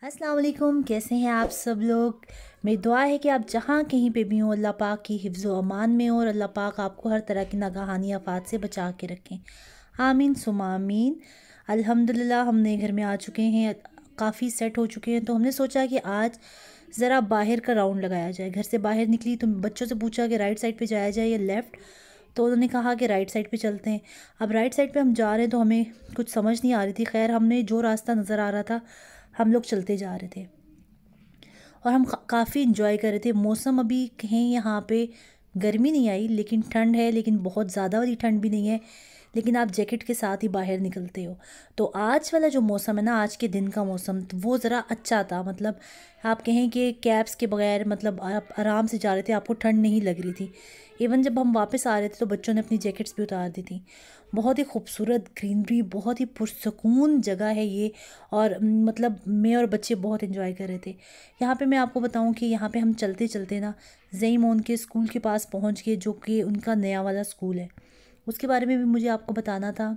अस्सलाम वालेकुम, कैसे हैं आप सब लोग। मेरी दुआ है कि आप जहाँ कहीं पे भी हों अल्लाह पाक की हिफ्ज़ व अमान में हो और अल्लाह पाक आपको हर तरह की नागहानी आफात से बचा के रखें। आमीन सुमा आमीन। अल्हम्दुलिल्लाह हमने घर में आ चुके हैं, काफ़ी सेट हो चुके हैं, तो हमने सोचा कि आज ज़रा बाहर का राउंड लगाया जाए। घर से बाहर निकली तो बच्चों से पूछा कि राइट साइड पे जाया जाए या लेफ़्ट, तो उन्होंने कहा कि राइट साइड पे चलते हैं। अब राइट साइड पे हम जा रहे हैं तो हमें कुछ समझ नहीं आ रही थी। खैर हमने जो रास्ता नज़र आ रहा था हम लोग चलते जा रहे थे और हम काफ़ी इंजॉय कर रहे थे। मौसम अभी कहीं यहाँ पे गर्मी नहीं आई लेकिन ठंड है, लेकिन बहुत ज़्यादा वाली ठंड भी नहीं है, लेकिन आप जैकेट के साथ ही बाहर निकलते हो। तो आज वाला जो मौसम है ना, आज के दिन का मौसम, तो वो ज़रा अच्छा था। मतलब आप कहें कि कैप्स के बगैर मतलब आप आराम से जा रहे थे, आपको ठंड नहीं लग रही थी। इवन जब हम वापस आ रहे थे तो बच्चों ने अपनी जैकेट्स भी उतार दी थी। बहुत ही खूबसूरत ग्रीनरी, बहुत ही पुरसकून जगह है ये, और मतलब मैं और बच्चे बहुत इन्जॉय कर रहे थे। यहाँ पे मैं आपको बताऊँ कि यहाँ पे हम चलते चलते ना ज़ईमोन के स्कूल के पास पहुँच गए, जो कि उनका नया वाला स्कूल है। उसके बारे में भी मुझे आपको बताना था।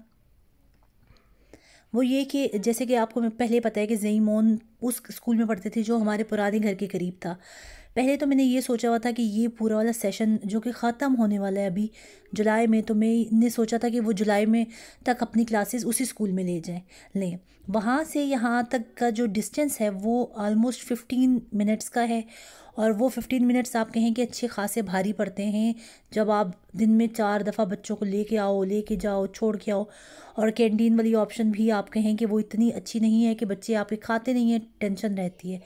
वो ये कि जैसे कि आपको पहले पता है कि ज़ईमोन उस स्कूल में पढ़ते थे जो हमारे पुराने घर के करीब था। पहले तो मैंने ये सोचा हुआ था कि ये पूरा वाला सेशन जो कि ख़त्म होने वाला है अभी जुलाई में, तो मैंने सोचा था कि वो जुलाई में तक अपनी क्लासेस उसी स्कूल में लें। वहाँ से यहाँ तक का जो डिस्टेंस है वो ऑलमोस्ट 15 मिनट्स का है, और वो 15 मिनट्स आप कहें कि अच्छे खासे भारी पड़ते हैं जब आप दिन में 4 दफ़ा बच्चों को लेके जाओ, छोड़ के आओ। और कैंटीन वाली ऑप्शन भी आप कहें कि वो इतनी अच्छी नहीं है कि बच्चे आपके खाते नहीं हैं, टेंशन रहती है।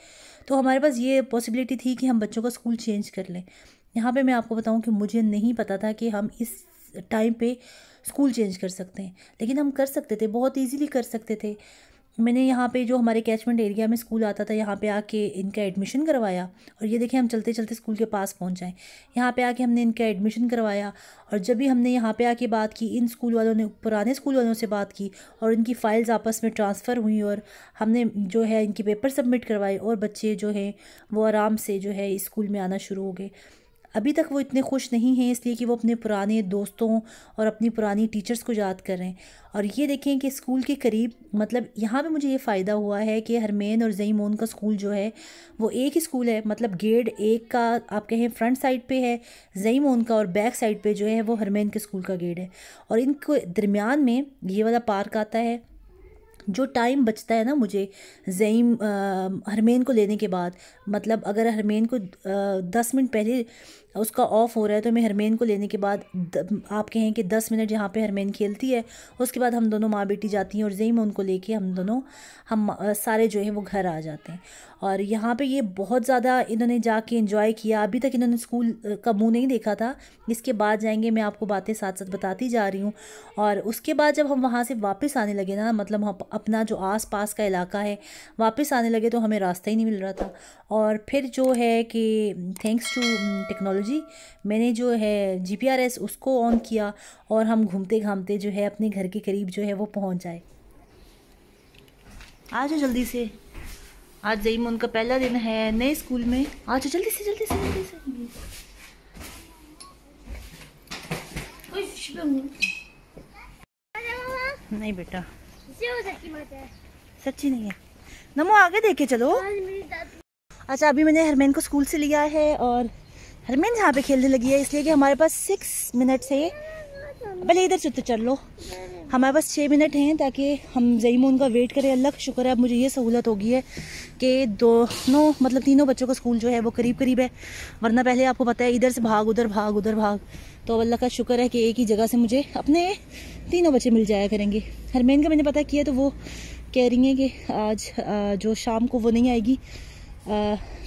तो हमारे पास ये पॉसिबिलिटी थी कि हम बच्चों का स्कूल चेंज कर लें। यहाँ पे मैं आपको बताऊँ कि मुझे नहीं पता था कि हम इस टाइम पे स्कूल चेंज कर सकते हैं, लेकिन हम कर सकते थे, बहुत इजीली कर सकते थे। मैंने यहाँ पे जो हमारे कैचमेंट एरिया में स्कूल आता था यहाँ पे आके इनका एडमिशन करवाया, और ये देखें हम चलते चलते स्कूल के पास पहुँच जाएँ। यहाँ पे आके हमने इनका एडमिशन करवाया, और जब भी हमने यहाँ पे आके बात की, इन स्कूल वालों ने पुराने स्कूल वालों से बात की और इनकी फ़ाइल्स आपस में ट्रांसफ़र हुई, और हमने जो है इनके पेपर सबमिट करवाए, और बच्चे जो हैं वो आराम से जो है इस स्कूल में आना शुरू हो गए। अभी तक वो इतने खुश नहीं हैं इसलिए कि वो अपने पुराने दोस्तों और अपनी पुरानी टीचर्स को याद कर रहे हैं। और ये देखें कि स्कूल के करीब, मतलब यहाँ पे मुझे ये फ़ायदा हुआ है कि हरमेन और ज़ईमोन का स्कूल जो है वो एक ही स्कूल है। मतलब गेट एक का आप कहें फ्रंट साइड पे है ज़ईमोन का, और बैक साइड पे जो है वो हरमेन के स्कूल का गेट है, और इनके दरमियान में ये वाला पार्क आता है। जो टाइम बचता है ना मुझे हरमेन को लेने के बाद, मतलब अगर हरमेन को 10 मिनट पहले उसका ऑफ हो रहा है तो मैं हरमेन को लेने के बाद आप कहें कि 10 मिनट जहाँ पे हरमेन खेलती है, उसके बाद हम दोनों माँ बेटी जाती हैं और ज़ईमोन को लेके हम सारे जो है वो घर आ जाते हैं। और यहाँ पे ये बहुत ज़्यादा इन्होंने जाके एंजॉय किया। अभी तक इन्होंने स्कूल का मुंह नहीं देखा था, इसके बाद जाएंगे, मैं आपको बातें साथ साथ बताती जा रही हूँ। और उसके बाद जब हम वहाँ से वापस आने लगे ना, मतलब हम अपना जो आस पास का इलाका है वापस आने लगे, तो हमें रास्ता ही नहीं मिल रहा था। और फिर जो है कि थैंक्स टू टेक्नोलॉजी मैंने जो है GPS उसको ऑन किया, और हम घूमते घामते जो है अपने घर के करीब जो है वो पहुँच जाए। आ जाओ जल्दी से, आज ज़ईमोन का पहला दिन है नए स्कूल में। आ जाओ जल्दी से जल्दी से जल्दी से। नहीं बेटा, सच्ची नहीं है। नमो आगे देखे चलो। अच्छा अभी मैंने हरमेन को स्कूल से लिया है, और हरमेन यहाँ पे खेलने लगी है, इसलिए कि हमारे पास 6 मिनट है। पहले इधर से तो चल लो, हमारे पास 6 मिनट हैं ताकि हम ज़ईमोन का वेट करें। अल्लाह का शुक्र है अब मुझे ये सहूलत हो गई है कि दोनों मतलब तीनों बच्चों का स्कूल जो है वो करीब करीब है, वरना पहले आपको पता है इधर से भाग उधर भाग उधर भाग। तो अल्लाह का शुक्र है कि एक ही जगह से मुझे अपने तीनों बच्चे मिल जाया करेंगे। हरमेन का मैंने पता किया तो वो कह रही हैं कि आज जो शाम को वो नहीं आएगी,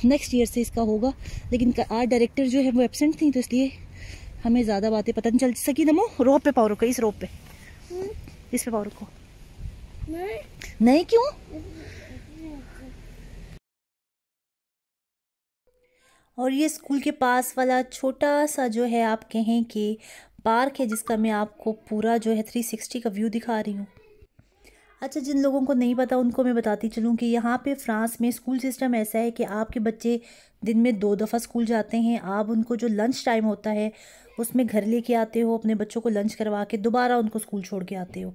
नेक्स्ट ईयर से इसका होगा, लेकिन आज डायरेक्टर जो है वो एब्सेंट थी, तो इसलिए हमें ज़्यादा बातें पता नहीं चल सकी। नमो रोप पे पाओ रखो, इस रोप पे, इस पे पाओ रखो। नहीं क्यों? और ये स्कूल के पास वाला छोटा सा जो है आप कहें कि पार्क है, जिसका मैं आपको पूरा जो है 360 का व्यू दिखा रही हूँ। अच्छा जिन लोगों को नहीं पता उनको मैं बताती चलूँ कि यहाँ पे फ्रांस में स्कूल सिस्टम ऐसा है कि आपके बच्चे दिन में 2 दफ़ा स्कूल जाते हैं। आप उनको जो लंच टाइम होता है उसमें घर लेके आते हो, अपने बच्चों को लंच करवा के दोबारा उनको स्कूल छोड़ के आते हो।